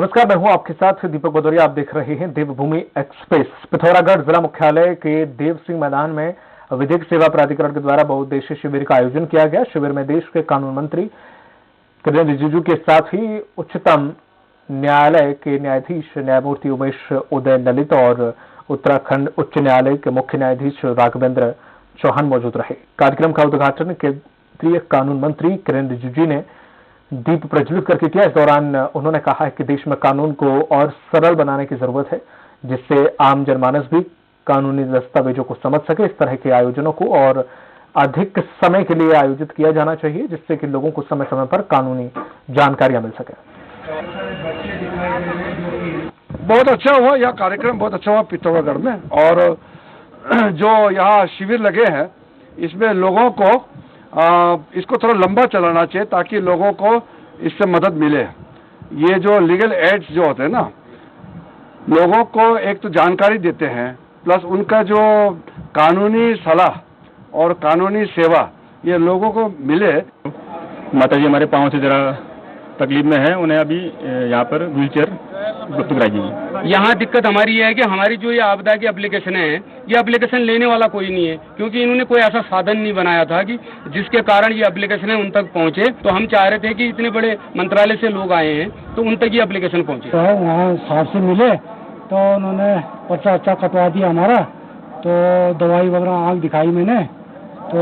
नमस्कार, मैं हूं आपके साथ दीपक भदौरिया। आप देख रहे हैं देवभूमि एक्सप्रेस। पिथौरागढ़ जिला मुख्यालय के देव सिंह मैदान में विधिक सेवा प्राधिकरण के द्वारा बहुउद्देशीय शिविर का आयोजन किया गया। शिविर में देश के कानून मंत्री किरेन रिजिजू के साथ ही उच्चतम न्यायालय के न्यायाधीश न्यायमूर्ति उमेश उदय ललित और उत्तराखंड उच्च न्यायालय के मुख्य न्यायाधीश राघवेंद्र चौहान मौजूद रहे। कार्यक्रम का उद्घाटन केंद्रीय कानून मंत्री किरेन रिजिजू ने दीप प्रज्वलित करके किया। इस दौरान उन्होंने कहा है कि देश में कानून को और सरल बनाने की जरूरत है, जिससे आम जनमानस भी कानूनी दस्तावेजों को समझ सके। इस तरह के आयोजनों को और अधिक समय के लिए आयोजित किया जाना चाहिए, जिससे कि लोगों को समय समय पर कानूनी जानकारियां मिल सके। बहुत अच्छा हुआ, यह कार्यक्रम बहुत अच्छा हुआ पिथौरागढ़ में। और जो यहाँ शिविर लगे हैं इसमें लोगों को इसको थोड़ा लंबा चलाना चाहिए ताकि लोगों को इससे मदद मिले। ये जो लीगल एड्स जो होते हैं ना, लोगों को एक तो जानकारी देते हैं, प्लस उनका जो कानूनी सलाह और कानूनी सेवा ये लोगों को मिले। माताजी हमारे पाँव से जरा तकलीफ में है, उन्हें अभी यहाँ पर व्हीलचेयर उपलब्ध कराई गई। यहाँ दिक्कत हमारी यह है कि हमारी जो ये आपदा की एप्लीकेशन है, ये एप्लीकेशन लेने वाला कोई नहीं है, क्योंकि इन्होंने कोई ऐसा साधन नहीं बनाया था कि जिसके कारण ये एप्लीकेशन उन तक पहुँचे। तो हम चाह रहे थे कि इतने बड़े मंत्रालय से लोग आए हैं तो उन तक ये एप्लीकेशन पहुँचे। तो वहाँ साहब से मिले तो उन्होंने पर्चा अच्छा कटवा दिया हमारा, तो दवाई वगैरह आँख दिखाई मैंने, तो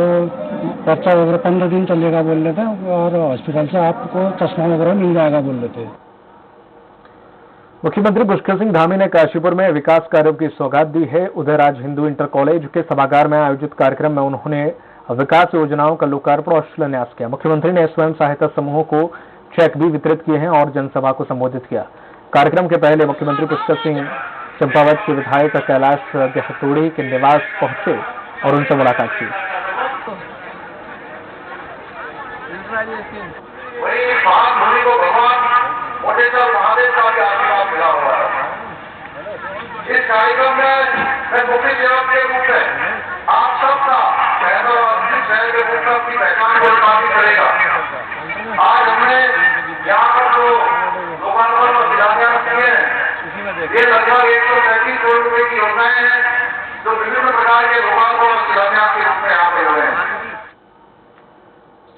पर्चा वगैरह 15 दिन चलेगा बोल रहे थे, और हॉस्पिटल से आपको चश्मा वगैरह मिल जाएगा बोल रहे थे। मुख्यमंत्री पुष्कर सिंह धामी ने काशीपुर में विकास कार्यों की सौगात दी है। उदयराज हिंदू इंटर कॉलेज के सभागार में आयोजित कार्यक्रम में उन्होंने विकास योजनाओं का लोकार्पण और शिलान्यास किया। मुख्यमंत्री ने स्वयं सहायता समूहों को चेक भी वितरित किए हैं और जनसभा को संबोधित किया। कार्यक्रम के पहले मुख्यमंत्री पुष्कर सिंह चंपावत के विधायक कैलाश गहतोड़ी के निवास पहुंचे और उनसे मुलाकात की। महादेव का भी आशीर्वाद मिला हुआ है। इस कार्यक्रम में मैं मुख्य सेवक के रूप में आप सबका शहर के रूप में अपनी पहचान को स्थापित करेगा। आज हमने यहाँ पर जो लोकार्पण और शिलान्यास किए हैं, ये लगभग 137 करोड़ रुपए की योजनाएं हैं जो विभिन्न प्रकार के लोकार्पण और शिलान्यास के रूप में यहाँ पे हुए हैं।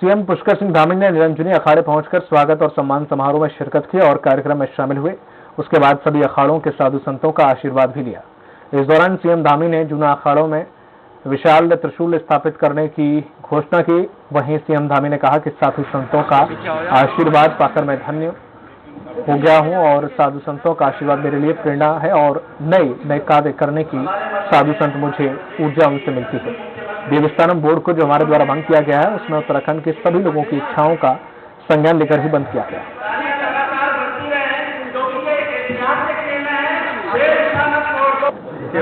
सीएम पुष्कर सिंह धामी ने निरंजनी अखाड़े पहुंचकर स्वागत और सम्मान समारोह में शिरकत की और कार्यक्रम में शामिल हुए। उसके बाद सभी अखाड़ों के साधु संतों का आशीर्वाद भी लिया। इस दौरान सीएम धामी ने जूना अखाड़ों में विशाल त्रिशूल स्थापित करने की घोषणा की। वहीं सीएम धामी ने कहा कि साधु संतों का आशीर्वाद पाकर मैं धन्य हो गया हूं और साधु संतों का आशीर्वाद मेरे लिए प्रेरणा है और नए कार्य करने की साधु संत मुझे ऊर्जा उनसे मिलती है। देवस्थानम बोर्ड को जो हमारे द्वारा बंद किया गया है, उसमें उत्तराखंड के सभी लोगों की इच्छाओं का संज्ञान लेकर ही बंद किया गया।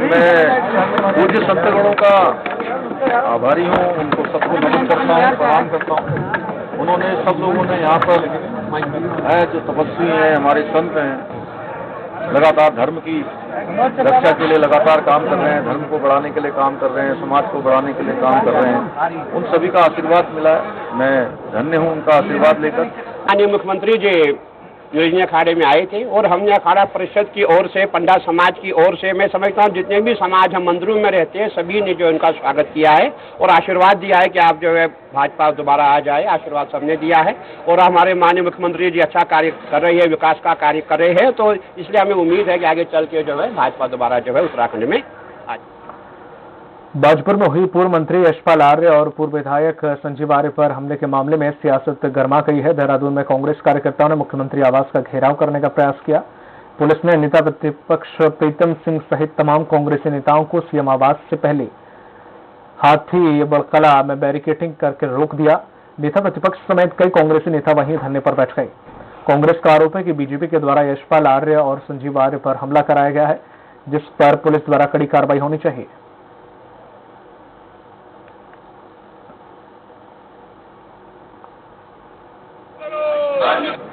मैं पूज्य संतगणों का आभारी हूँ, उनको सबको नमन करता हूँ, प्रणाम करता हूँ। उन्होंने सब लोगों ने यहाँ पर है जो तपस्वी हैं, हमारे संत हैं, लगातार धर्म की रक्षा के लिए लगातार काम कर रहे हैं, धर्म को बढ़ाने के लिए काम कर रहे हैं, समाज को बढ़ाने के लिए काम कर रहे हैं। उन सभी का आशीर्वाद मिला है, मैं धन्य हूँ उनका आशीर्वाद लेकर। माननीय मुख्यमंत्री जी निरंजनी अखाड़े में आए थे और हमने अखाड़ा परिषद की ओर से, पंडा समाज की ओर से, मैं समझता हूँ जितने भी समाज हम मंदिरों में रहते हैं सभी ने जो इनका स्वागत किया है और आशीर्वाद दिया है कि आप जो है भाजपा दोबारा आ जाए, आशीर्वाद सबने दिया है। और हमारे माननीय मुख्यमंत्री जी अच्छा कार्य कर रही है, विकास का कार्य कर रहे हैं, तो इसलिए हमें उम्मीद है कि आगे चल के जो है भाजपा दोबारा जो है उत्तराखंड में आ जाए। बाजपुर में हुई पूर्व मंत्री यशपाल आर्य और पूर्व विधायक संजीव आर्य पर हमले के मामले में सियासत गर्मा गई है। देहरादून में कांग्रेस कार्यकर्ताओं ने मुख्यमंत्री आवास का घेराव करने का प्रयास किया। पुलिस ने नेता प्रतिपक्ष प्रीतम सिंह सहित तमाम कांग्रेसी नेताओं को सीएम आवास से पहले हाथी बड़कला में बैरिकेडिंग करके रोक दिया। नेता प्रतिपक्ष समेत कई कांग्रेसी नेता वहीं धरने पर बैठ गए। कांग्रेस का आरोप है कि बीजेपी के द्वारा यशपाल आर्य और संजीव आर्य पर हमला कराया गया है, जिस पर पुलिस द्वारा कड़ी कार्रवाई होनी चाहिए।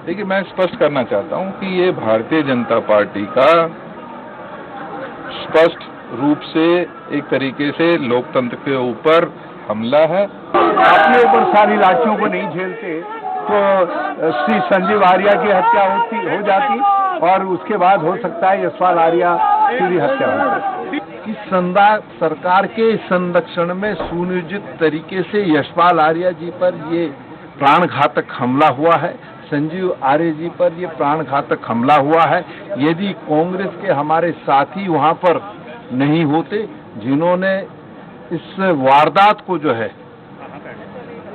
देखिए, मैं स्पष्ट करना चाहता हूं कि ये भारतीय जनता पार्टी का स्पष्ट रूप से एक तरीके से लोकतंत्र के ऊपर हमला है। अपने ऊपर सारी लाठियों को नहीं झेलते तो श्री संजीव आर्य की हत्या हो जाती और उसके बाद हो सकता है यशपाल आर्या की भी हत्या हो। इस सरकार के संरक्षण में सुनियोजित तरीके से यशपाल आर्या जी पर ये प्राणघातक हमला हुआ है, संजीव आर्य जी पर ये प्राणघातक हमला हुआ है। यदि कांग्रेस के हमारे साथी वहां पर नहीं होते जिन्होंने इस वारदात को जो है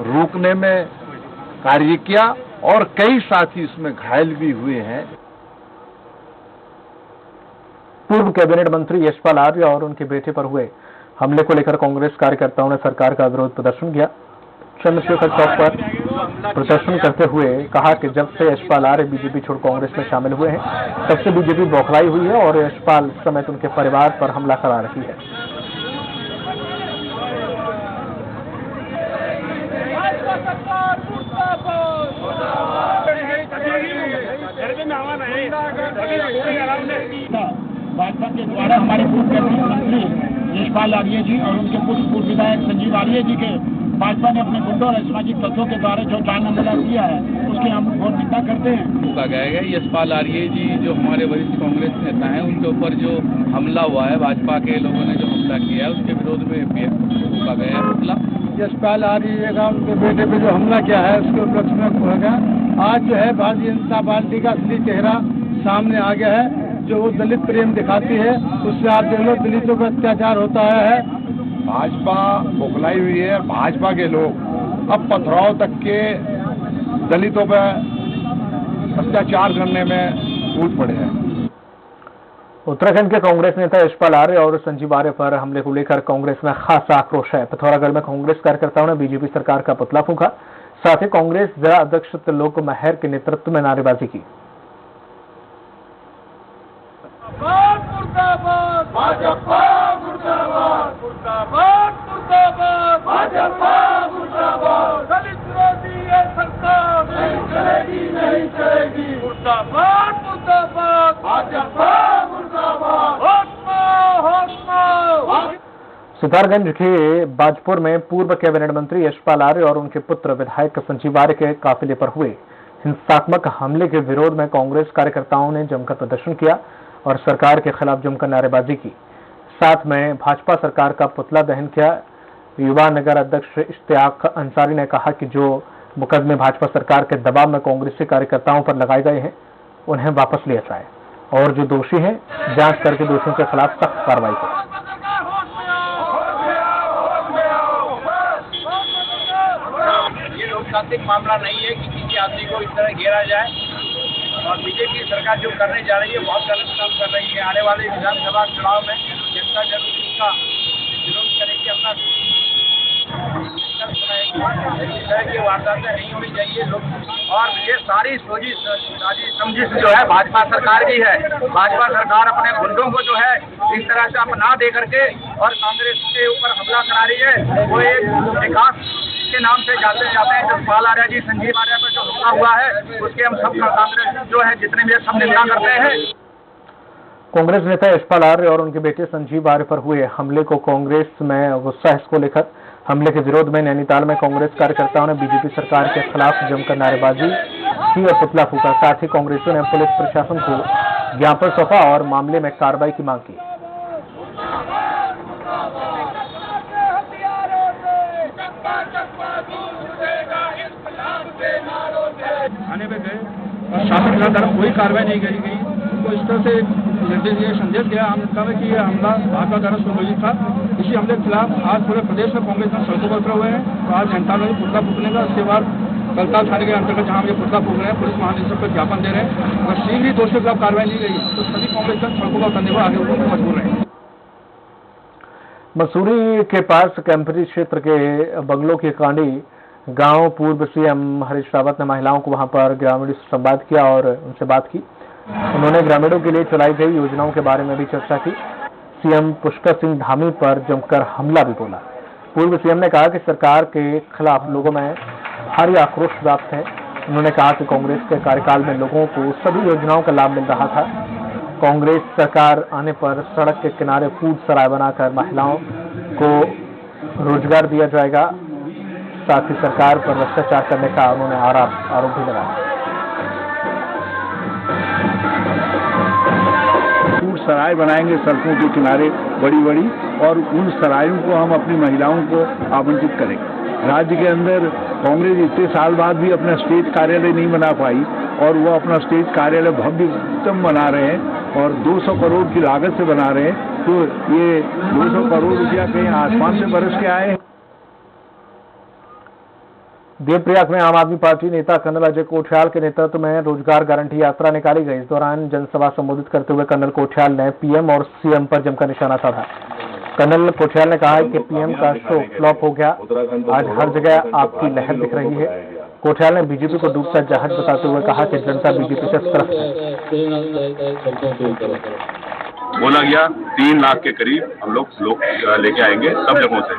रोकने में कार्य किया और कई साथी इसमें घायल भी हुए हैं। पूर्व कैबिनेट मंत्री यशपाल आर्य और उनके बेटे पर हुए हमले को लेकर कांग्रेस कार्यकर्ताओं ने सरकार का विरोध प्रदर्शन किया। चंद्रशेखर चौक पर प्रदर्शन करते हुए कहा कि जब से यशपाल आर्य बीजेपी छोड़ कांग्रेस में शामिल हुए हैं तब से बीजेपी बौखलाई हुई है और यशपाल समेत उनके परिवार पर हमला करा रही है। भाजपा के द्वारा हमारे पूर्व कैबिनेट मंत्री यशपाल आर्य जी और उनके पूर्व विधायक संजीव आर्य जी के भाजपा ने अपने गुंडों और असामाजिक तत्वों के द्वारा जो जान हमला किया है उसकी हम बहुत निंदा करते हैं। कहा गया है यशपाल आर्य जी जो हमारे वरिष्ठ कांग्रेस नेता हैं उनके ऊपर जो हमला हुआ है, भाजपा के लोगों ने जो हमला किया है उसके विरोध में रोका गया है पुतला। यशपाल आर्य का उनके बेटे पे जो हमला किया है उसके उपलक्ष्य में कहा गया। आज जो है भारतीय जनता पार्टी का असली चेहरा सामने आ गया है, जो वो दलित प्रेम दिखाती है। उससे आप देख लो दलितों पर अत्याचार होता है। भाजपा बौखलाई हुई है। भाजपा के लोग अब पथराव तक के दलितों पर अत्याचार करने में कूद पड़े हैं। उत्तराखंड के कांग्रेस नेता यशपाल आर्य और संजीव आर्य पर हमले को लेकर कांग्रेस में खासा आक्रोश है। पिथौरागढ़ में कांग्रेस कार्यकर्ताओं ने बीजेपी सरकार का पुतला फूंका, साथ ही कांग्रेस जिला अध्यक्ष त्रिलोक महर के नेतृत्व में नारेबाजी की। सितारगंज के बाजपुर में पूर्व कैबिनेट मंत्री यशपाल आर्य और उनके पुत्र विधायक संजीव आर्य के काफिले पर हुए हिंसात्मक हमले के विरोध में कांग्रेस कार्यकर्ताओं ने जमकर प्रदर्शन किया और सरकार के खिलाफ जमकर नारेबाजी की। साथ में भाजपा सरकार का पुतला दहन किया। युवा नगर अध्यक्ष इश्तियाक अंसारी ने कहा कि जो मुकदमे भाजपा सरकार के दबाव में कांग्रेसी कार्यकर्ताओं पर लगाए गए हैं उन्हें वापस लिया जाए और जो दोषी हैं जांच करके दोषियों के खिलाफ सख्त कार्रवाई करें। ये लोकतांत्रिक मामला नहीं है कि किसी आदमी को इस तरह घेरा जाए और बीजेपी सरकार जो करने जा रही है बहुत गलत काम कर रही है। आने वाले विधानसभा चुनाव में जनता जरूर इसका विरोध करेगी, अपना इस तरह की वारदातें नहीं होनी चाहिए लोग। और ये सारी साजिश जो है भाजपा सरकार की है। भाजपा सरकार अपने गुंडों को जो है इस तरह से अपना दे करके और कांग्रेस के ऊपर हमला करा रही है। वो एक विकास के नाम से जाते हैं। यशपाल आर्य जी, संजीव आर्य पर जो हमला हुआ है उसके हम सब कांग्रेस जो है जितने भी सब निंदा करते हैं। कांग्रेस नेता यशपाल आर्य और उनके बेटे संजीव आर्य पर हुए हमले को कांग्रेस में गुस्सा है। इसको लेकर हमले के विरोध में नैनीताल में कांग्रेस कार्यकर्ताओं ने बीजेपी सरकार के खिलाफ जमकर नारेबाजी की और पुतला फूंका। साथ ही कांग्रेसियों ने पुलिस प्रशासन को ज्ञापन सौंपा और मामले में कार्रवाई की मांग की। थाने पे गए और शासन के खिलाफ कोई कार्रवाई नहीं करी गई। उनको इस तरह से निर्देश दिया, संदेश दिया हमका में कि ये हमला भाजपा द्वारा सुनियोजित था। इसी हमले के खिलाफ आज पूरे प्रदेश में कांग्रेस में सड़कों पर उतरे हुए हैं। तो आज जनता में पुतला फूकने का, उसके बाद कलताल थाने के अंतर्गत जहाँ हम ये पुतला फूक रहे हैं पुलिस महानिदेशक को ज्ञापन दे रहे हैं। अगर शीघ्र ही दोषियों के खिलाफ कार्रवाई नहीं गई तो सभी कांग्रेस सड़कों पर उतरने को आगे उठने को मजबूर हैं। मसूरी के पास कैंपरी क्षेत्र के बंगलों की कांडी गांव पूर्व सीएम हरीश रावत ने महिलाओं को वहां पर ग्रामीणों से संवाद किया और उनसे बात की। उन्होंने ग्रामीणों के लिए चलाई गई योजनाओं के बारे में भी चर्चा की। सीएम पुष्कर सिंह धामी पर जमकर हमला भी बोला। पूर्व सीएम ने कहा कि सरकार के खिलाफ लोगों में भारी आक्रोश व्याप्त है। उन्होंने कहा कि कांग्रेस के कार्यकाल में लोगों को सभी योजनाओं का लाभ मिल रहा था। कांग्रेस सरकार आने पर सड़क के किनारे फूड सराय बनाकर महिलाओं को रोजगार दिया जाएगा। साथ ही सरकार पर भ्रष्टाचार करने का उन्होंने आरोप भी लगाया। सराय बनाएंगे सड़कों के किनारे बड़ी बड़ी, और उन सरायों को हम अपनी महिलाओं को आवंटित करेंगे। राज्य के अंदर कांग्रेस इतने साल बाद भी अपना स्टेट कार्यालय नहीं बना पाई, और वो अपना स्टेट कार्यालय भव्य उत्तम बना रहे हैं और 200 करोड़ की लागत से बना रहे हैं। तो ये 200 करोड़ रुपया कहीं आसमान से बरस के आए हैं। देवप्रयाग में आम आदमी पार्टी नेता कर्नल अजय कोठियाल के नेतृत्व में रोजगार गारंटी यात्रा निकाली गई। इस दौरान जनसभा संबोधित करते हुए कर्नल कोठियाल ने पीएम और सीएम पर जमकर निशाना साधा। कर्नल कोठियाल ने कहा कि पीएम का शो फ्लॉप हो गया, आज हर जगह आपकी लहर दिख रही है। कोठियाल ने बीजेपी को डूबता जहाज बताते हुए कहा कि जनता बीजेपी से त्रस्त है। बोला गया 3 लाख के करीब हम लोग लेके आएंगे सब जगहों से।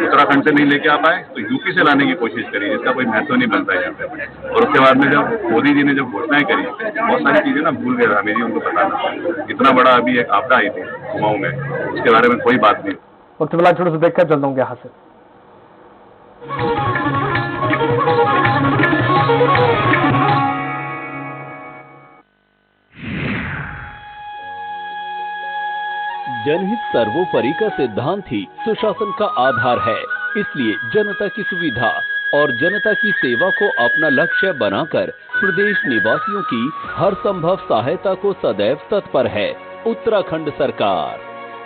उत्तराखंड से नहीं लेके आ पाए तो यूपी से लाने की कोशिश करी, जिसका कोई महत्व नहीं बनता है यहाँ पे। और उसके बाद में जब मोदी जी ने जब घोषणाएं करी, बहुत सारी चीजें ना भूल गए हमें जी उनको बताना। इतना बड़ा अभी एक आपदा आई थी कुमाऊं में, उसके बारे में कोई बात नहीं। वक्त मिला छोटे से देखकर चल दूंगा यहाँ से। जनहित सर्वोपरि का सिद्धांत ही सुशासन का आधार है। इसलिए जनता की सुविधा और जनता की सेवा को अपना लक्ष्य बनाकर प्रदेश निवासियों की हर संभव सहायता को सदैव तत्पर है उत्तराखंड सरकार।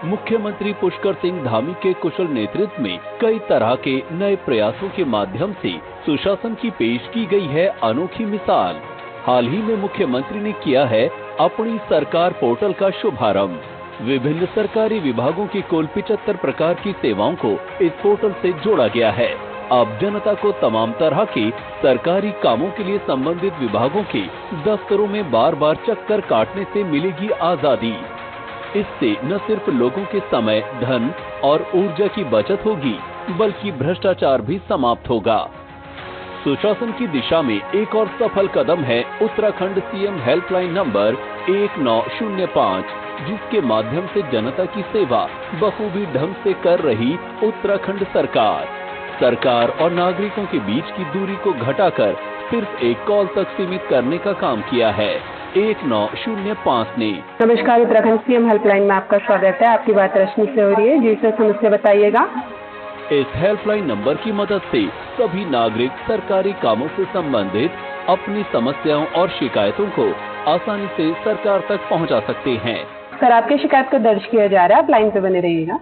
मुख्यमंत्री पुष्कर सिंह धामी के कुशल नेतृत्व में कई तरह के नए प्रयासों के माध्यम से सुशासन की पेश की गई है अनोखी मिसाल। हाल ही में मुख्यमंत्री ने किया है अपनी सरकार पोर्टल का शुभारंभ। विभिन्न सरकारी विभागों की कुल 75 प्रकार की सेवाओं को इस पोर्टल से जोड़ा गया है। अब जनता को तमाम तरह के सरकारी कामों के लिए संबंधित विभागों के दफ्तरों में बार बार चक्कर काटने से मिलेगी आजादी। इससे न सिर्फ लोगों के समय, धन और ऊर्जा की बचत होगी, बल्कि भ्रष्टाचार भी समाप्त होगा। सुशासन की दिशा में एक और सफल कदम है उत्तराखंड सीएम हेल्पलाइन नंबर 1905, जिसके माध्यम से जनता की सेवा बखूबी ढंग से कर रही उत्तराखंड सरकार और नागरिकों के बीच की दूरी को घटाकर सिर्फ एक कॉल तक सीमित करने का काम किया है 1905 ने। नमस्कार, उत्तराखंड सीएम हेल्पलाइन में आपका स्वागत है। आपकी बात रश्मि से हो रही है। जी सर, समस्या बताइएगा। इस हेल्पलाइन नंबर की मदद से सभी नागरिक सरकारी कामों से संबंधित अपनी समस्याओं और शिकायतों को आसानी से सरकार तक पहुंचा सकते हैं। सर, आपकी शिकायत को दर्ज किया जा रहा है, आप लाइन पे बने रहिएगा।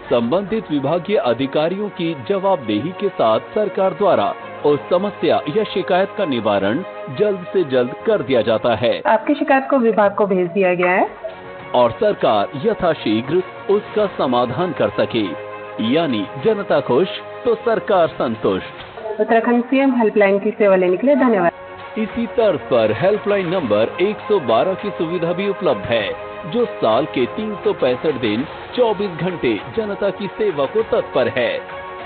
संबंधित विभागीय अधिकारियों की जवाबदेही के साथ सरकार द्वारा उस समस्या या शिकायत का निवारण जल्द से जल्द कर दिया जाता है। आपकी शिकायत को विभाग को भेज दिया गया है और सरकार यथाशीघ्र उसका समाधान कर सके, यानी जनता खुश तो सरकार संतुष्ट। उत्तराखंड सीएम हेल्पलाइन की सेवा लेने के लिए धन्यवाद। इसी तर्ज पर हेल्पलाइन नंबर 112 की सुविधा भी उपलब्ध है, जो साल के 365 दिन 24 घंटे जनता की सेवा को तत्पर है।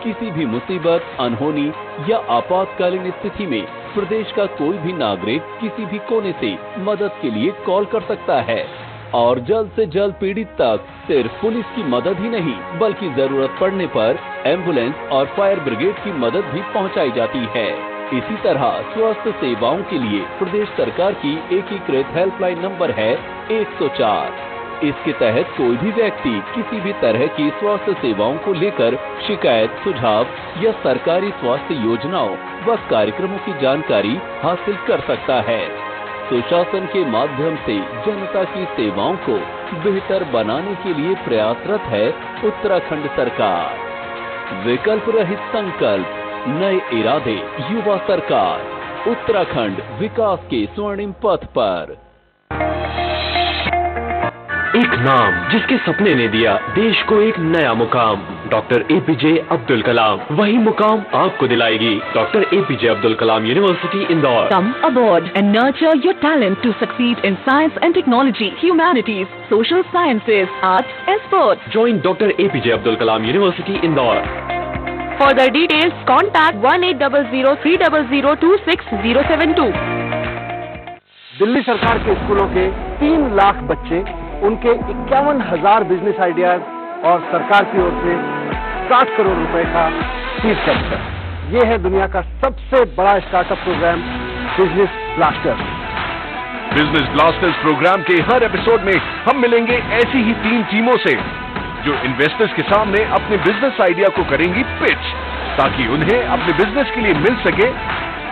किसी भी मुसीबत, अनहोनी या आपातकालीन स्थिति में प्रदेश का कोई भी नागरिक किसी भी कोने से मदद के लिए कॉल कर सकता है और जल्द से जल्द पीड़ित तक सिर्फ पुलिस की मदद ही नहीं, बल्कि जरूरत पड़ने पर एम्बुलेंस और फायर ब्रिगेड की मदद भी पहुंचाई जाती है। इसी तरह स्वास्थ्य सेवाओं के लिए प्रदेश सरकार की एकीकृत हेल्पलाइन नंबर है 104। इसके तहत कोई भी व्यक्ति किसी भी तरह की स्वास्थ्य सेवाओं को लेकर शिकायत, सुझाव या सरकारी स्वास्थ्य योजनाओं व कार्यक्रमों की जानकारी हासिल कर सकता है। सुशासन के माध्यम से जनता की सेवाओं को बेहतर बनाने के लिए प्रयासरत है उत्तराखंड सरकार। विकल्प रहित संकल्प, नए इरादे, युवा सरकार, उत्तराखंड विकास के स्वर्णिम पथ पर। एक नाम जिसके सपने ने दिया देश को एक नया मुकाम, डॉक्टर एपीजे अब्दुल कलाम। वही मुकाम आपको दिलाएगी doctor APJ Abdul Kalam university Indore. Come aboard and nurture your talent to succeed in science and technology, humanities, social sciences, arts and sports. Join Dr. APJ Abdul Kalam University Indore. Further details, contact 1800-300-26072. Delhi सरकार के स्कूलों के 3 लाख बच्चे, उनके 51,000 business ideas और सरकार की ओर से 60 करोड़ रुपए का सीड कैपिटल। ये है दुनिया का सबसे बड़ा startup program business blaster. Business blasters program के हर एपिसोड में हम मिलेंगे ऐसी ही 3 टीमों से जो इन्वेस्टर्स के सामने अपने बिजनेस आइडिया को करेंगी पिच, ताकि उन्हें अपने बिजनेस के लिए मिल सके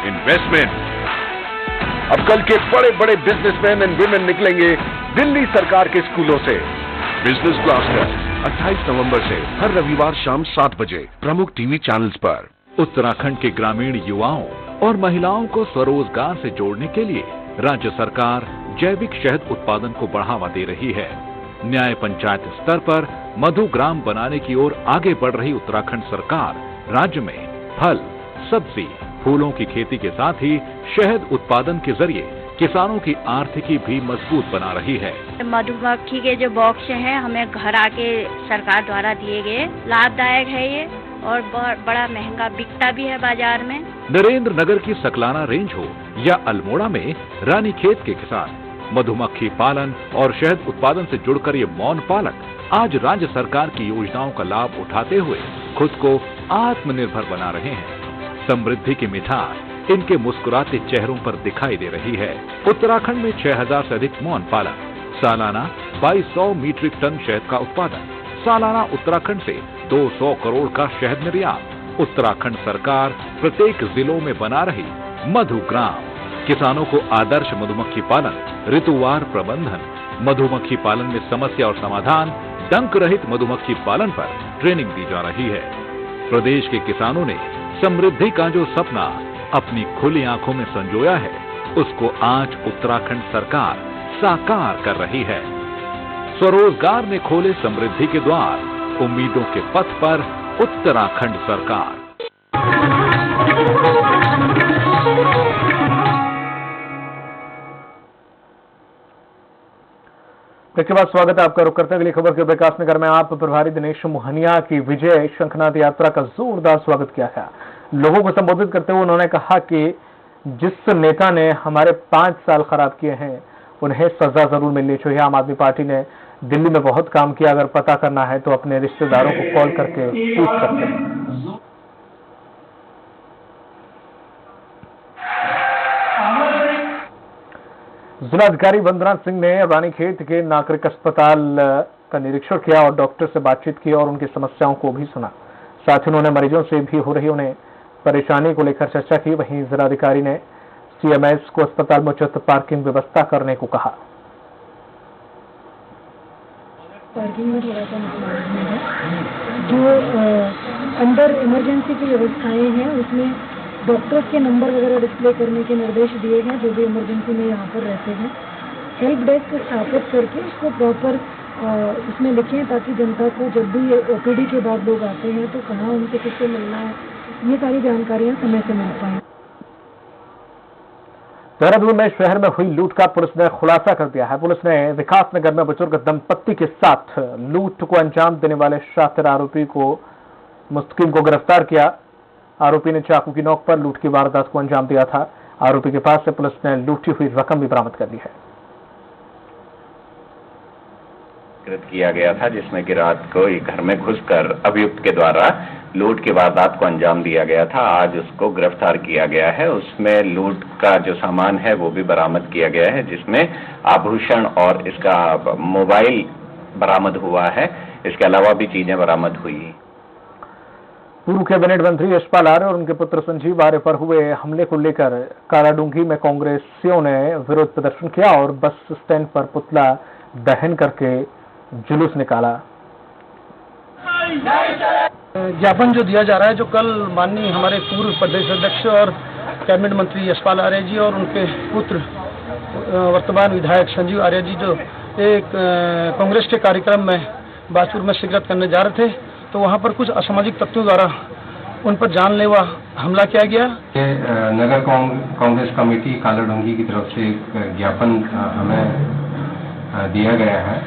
इन्वेस्टमेंट। अब कल के बड़े बड़े बिजनेसमैन एंड वुमेन निकलेंगे दिल्ली सरकार के स्कूलों से। बिजनेस ब्लास्टर्स 28 नवंबर से हर रविवार शाम 7 बजे प्रमुख टीवी चैनल्स पर। उत्तराखंड के ग्रामीण युवाओं और महिलाओं को स्वरोजगार से जोड़ने के लिए राज्य सरकार जैविक शहद उत्पादन को बढ़ावा दे रही है। न्याय पंचायत स्तर पर मधु ग्राम बनाने की ओर आगे बढ़ रही उत्तराखंड सरकार राज्य में फल, सब्जी, फूलों की खेती के साथ ही शहद उत्पादन के जरिए किसानों की आर्थिकी भी मजबूत बना रही है। मधुमक्खी के जो बॉक्स हैं हमें घर आके सरकार द्वारा दिए गए, लाभदायक है ये और बड़ा महंगा बिकता भी है बाजार में। नरेंद्र नगर की सकलाना रेंज हो या अल्मोड़ा में रानीखेत के किसान मधुमक्खी पालन और शहद उत्पादन से जुड़कर ये मौन पालक आज राज्य सरकार की योजनाओं का लाभ उठाते हुए खुद को आत्मनिर्भर बना रहे हैं। समृद्धि की मिठास इनके मुस्कुराते चेहरों पर दिखाई दे रही है। उत्तराखंड में 6000 से अधिक मौन पालक, सालाना 2200 मीट्रिक टन शहद का उत्पादन, सालाना उत्तराखंड से 200 करोड़ का शहद निर्यात। उत्तराखंड सरकार प्रत्येक जिलों में बना रही मधु ग्राम, किसानों को आदर्श मधुमक्खी पालन, ऋतुवार प्रबंधन, मधुमक्खी पालन में समस्या और समाधान, डंक रहित मधुमक्खी पालन पर ट्रेनिंग दी जा रही है। प्रदेश के किसानों ने समृद्धि का जो सपना अपनी खुली आंखों में संजोया है, उसको आज उत्तराखंड सरकार साकार कर रही है। स्वरोजगार ने खोले समृद्धि के द्वार, उम्मीदों के पथ पर उत्तराखंड सरकार। इसके बाद स्वागत है आपका। रुक करते हैं अगली खबर के। विकास नगर में आप प्रभारी दिनेश मोहनिया की विजय शंखनाद यात्रा का जोरदार स्वागत किया गया। लोगों को संबोधित करते हुए उन्होंने कहा कि जिस नेता ने हमारे 5 साल खराब किए हैं उन्हें सजा जरूर मिलनी चाहिए। आम आदमी पार्टी ने दिल्ली में बहुत काम किया, अगर पता करना है तो अपने रिश्तेदारों को कॉल करके पूछ सकते हैं। जिलाधिकारी वंदना सिंह ने रानीखेत के नागरिक अस्पताल का निरीक्षण किया और डॉक्टर से बातचीत की और उनकी समस्याओं को भी सुना। साथ ही उन्होंने मरीजों से भी हो रही उन्हें परेशानी को लेकर चर्चा की। वहीं जिलाधिकारी ने सीएमएस को अस्पताल में उचित पार्किंग व्यवस्था करने को कहा। पार्किंग में थोड़ा सा मसला है। जो अंदर इमरजेंसी की व्यवस्थाएं हैं उसमें डॉक्टर्स के नंबर वगैरह डिस्प्ले करने के निर्देश दिए गए जो भी इमरजेंसी में यहाँ पर रहते हैं। हेल्प डेस्क स्थापित करके उसको प्रॉपर उसमें लिखें ताकि जनता को जब भी ओपीडी के बाद लोग आते हैं तो कहाँ उनसे किससे मिलना है, ये सारी जानकारियाँ समय से मिल पाएं। देहरादून में शहर में हुई लूट का पुलिस ने खुलासा कर दिया है। पुलिस ने विकास नगर में बुजुर्ग दंपत्ति के साथ लूट को अंजाम देने वाले शातिर आरोपी को मुस्तकिम को गिरफ्तार किया। आरोपी ने चाकू की नोक पर लूट की वारदात को अंजाम दिया था। आरोपी के पास से पुलिस ने लूटी हुई रकम भी बरामद कर ली है। किया गया था जिसमें कि रात को एक घर में घुसकर अभियुक्त के द्वारा लूट की वारदात को अंजाम दिया गया था। आज उसको गिरफ्तार किया गया है। उसमें लूट का जो सामान है वो भी बरामद किया गया है, जिसमें आभूषण और इसका मोबाइल बरामद हुआ है। इसके अलावा भी चीजें बरामद हुई। पूर्व कैबिनेट मंत्री यशपाल आर्य और उनके पुत्र संजीव आर्य पर हुए हमले को लेकर काराडूंगी में कांग्रेसियों ने विरोध प्रदर्शन किया और बस स्टैंड पर पुतला दहन करके जुलूस निकाला। ज्ञापन जो दिया जा रहा है, जो कल माननीय हमारे पूर्व प्रदेश अध्यक्ष और कैबिनेट मंत्री यशपाल आर्य जी और उनके पुत्र वर्तमान विधायक संजीव आर्य जी जो एक कांग्रेस के कार्यक्रम में बाचूर में शिरकत करने जा रहे थे, तो वहाँ पर कुछ असामाजिक तत्वों द्वारा उन पर जानलेवा हमला किया गया। नगर कांग्रेस कमेटी कालाडूंगी की तरफ से एक ज्ञापन हमें दिया गया है।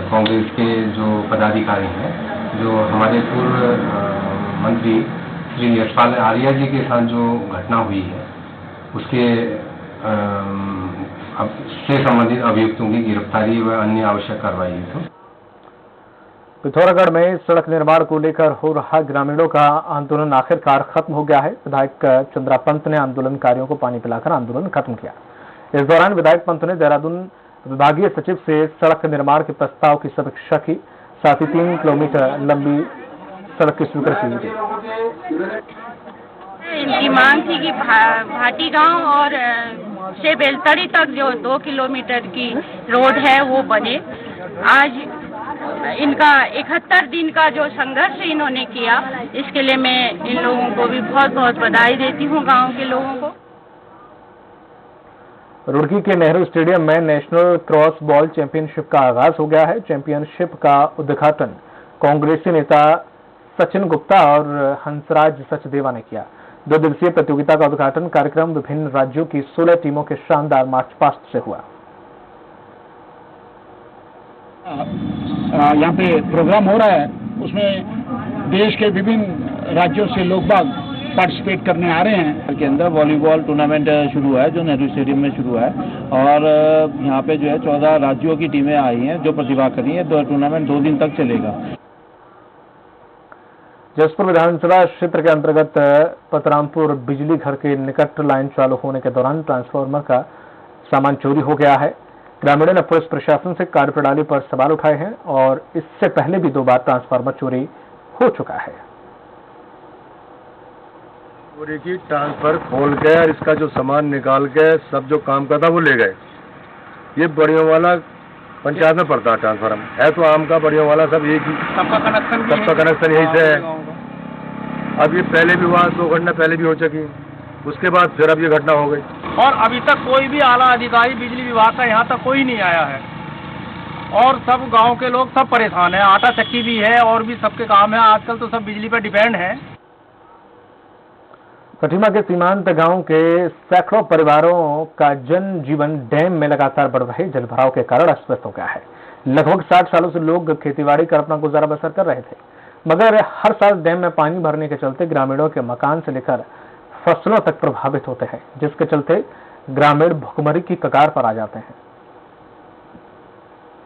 कांग्रेस के जो पदाधिकारी हैं, जो हमारे पूर्व मंत्री श्री यशपाल आर्य जी के साथ जो घटना हुई है उसके से संबंधित अभियुक्तों की गिरफ्तारी व अन्य आवश्यक कार्रवाई हेतु पिथौरागढ़ में सड़क निर्माण को लेकर हो रहा ग्रामीणों का आंदोलन आखिरकार खत्म हो गया है। विधायक चंद्रा पंत ने आंदोलनकारियों को पानी पिलाकर आंदोलन खत्म किया। इस दौरान विधायक पंत ने देहरादून विभागीय सचिव से सड़क निर्माण के प्रस्ताव की समीक्षा की, साथ ही 3 किलोमीटर लंबी सड़क की स्वीकृति दी। इनकी मांग थी कि भाटी गांव और से बेलतड़ी तक जो 2 किलोमीटर की रोड है वो बने। आज इनका 71 दिन का जो संघर्ष इन्होंने किया, इसके लिए मैं इन लोगों को भी बहुत बहुत बधाई देती हूँ, गांव के लोगों को। रुड़की के नेहरू स्टेडियम में नेशनल क्रॉस बॉल चैंपियनशिप का आगाज हो गया है। चैंपियनशिप का उद्घाटन कांग्रेसी नेता सचिन गुप्ता और हंसराज सचदेवा ने किया। 2 दिवसीय प्रतियोगिता का उद्घाटन कार्यक्रम विभिन्न राज्यों की 16 टीमों के शानदार मार्च पास्ट से हुआ। यहाँ पे प्रोग्राम हो रहा है, उसमें देश के विभिन्न राज्यों से लोग बाग पार्टिसिपेट करने आ रहे हैं। के अंदर वॉलीबॉल टूर्नामेंट शुरू है, जो नेहरू स्टेडियम में शुरू है, और यहाँ पे जो है 14 राज्यों की टीमें आई हैं जो प्रतिभा कर रही है। टूर्नामेंट 2 दिन तक चलेगा। जसपुर विधानसभा क्षेत्र के अंतर्गत पतरामपुर बिजली घर के निकट लाइन चालू होने के दौरान ट्रांसफार्मर का सामान चोरी हो गया है। ग्रामीणों ने पुलिस प्रशासन से कार्यप्रणाली पर सवाल उठाए हैं और इससे पहले भी 2 बार ट्रांसफार्मर चोरी हो चुका है। चोरी की ट्रांसफर खोल के और इसका जो सामान निकाल के सब जो काम का था वो ले गए। ये बड़ियों वाला पंचायत में पड़ता है ट्रांसफार्मर है, तो आम का बड़ियों वाला सब एक ही, सबका कनेक्शन यही से है। अब ये पहले भी हुआ, 2 घटना पहले भी हो चुकी, उसके बाद फिर अब ये घटना हो गई। और अभी तक कोई भी आला अधिकारी बिजली विभाग का यहाँ तक कोई नहीं आया है, और सब गांव के लोग सब परेशान हैं। आटा चक्की भी है और भी सबके काम है, आजकल तो सब बिजली पर डिपेंड है। कठिमा के सीमांत गांव के सैकड़ों परिवारों का जनजीवन डैम में लगातार बढ़ रहे जलभराव के कारण अस्त व्यस्त हो गया है। लगभग 60 सालों से लोग खेतीबाड़ी कर अपना गुजारा बसर कर रहे थे, मगर हर साल डैम में पानी भरने के चलते ग्रामीणों के मकान से लेकर फसलों तक प्रभावित होते हैं, जिसके चलते ग्रामीण भुखमरी की कगार पर आ जाते हैं।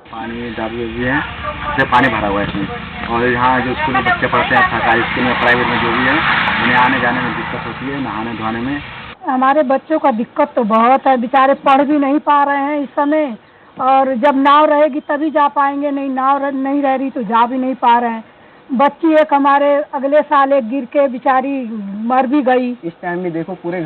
पानी दाबी हुई है, इससे पानी भरा हुआ है इसमें, और यहाँ जो स्कूल में बच्चे पढ़ते हैं, सरकारी स्कूल में, प्राइवेट में जो भी है, उन्हें आने जाने में दिक्कत होती है, नहाने धोने में। हमारे बच्चों का दिक्कत तो बहुत है, बेचारे पढ़ भी नहीं पा रहे हैं इस समय, और जब नाव रहेगी तभी जा पाएंगे, नहीं नाव नहीं रह रही तो जा भी नहीं पा रहे हैं। बच्ची एक हमारे अगले साल एक गिर के बेचारी मर भी गई। इस टाइम में देखो पूरे